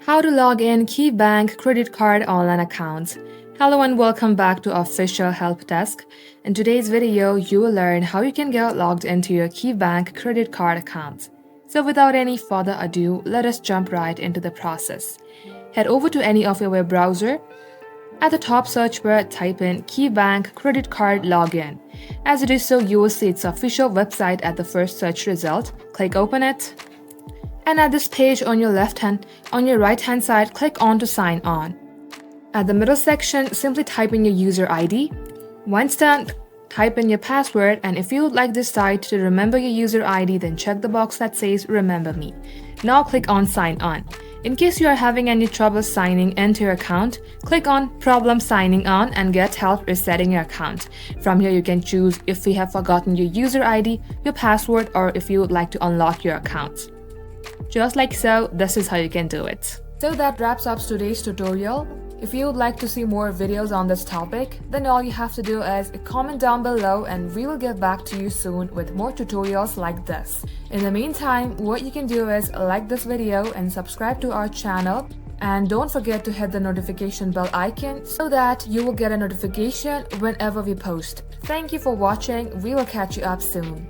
How to log in KeyBank credit card online accounts. Hello and welcome back to Official Help Desk. In today's video, you will learn how you can get logged into your KeyBank credit card account. So without any further ado, let us jump right into the process. Head over to any of your web browser. At the top search bar, type in KeyBank credit card login. As you do so, you will see its official website at the first search result. Click open it. And at this page on your right hand side, click on to sign on. At the middle section, simply type in your user ID. Once done, type in your password, and if you would like this site to remember your user ID, then check the box that says remember me. Now click on sign on. In case you are having any trouble signing into your account, click on problem signing on and get help resetting your account. From here you can choose if you have forgotten your user ID, your password, or if you would like to unlock your account. Just like so, this is how you can do it. So that wraps up today's tutorial. If you would like to see more videos on this topic, then all you have to do is comment down below and we will get back to you soon with more tutorials like this. In the meantime, what you can do is like this video and subscribe to our channel, and don't forget to hit the notification bell icon so that you will get a notification whenever we post. Thank you for watching. We will catch you up soon.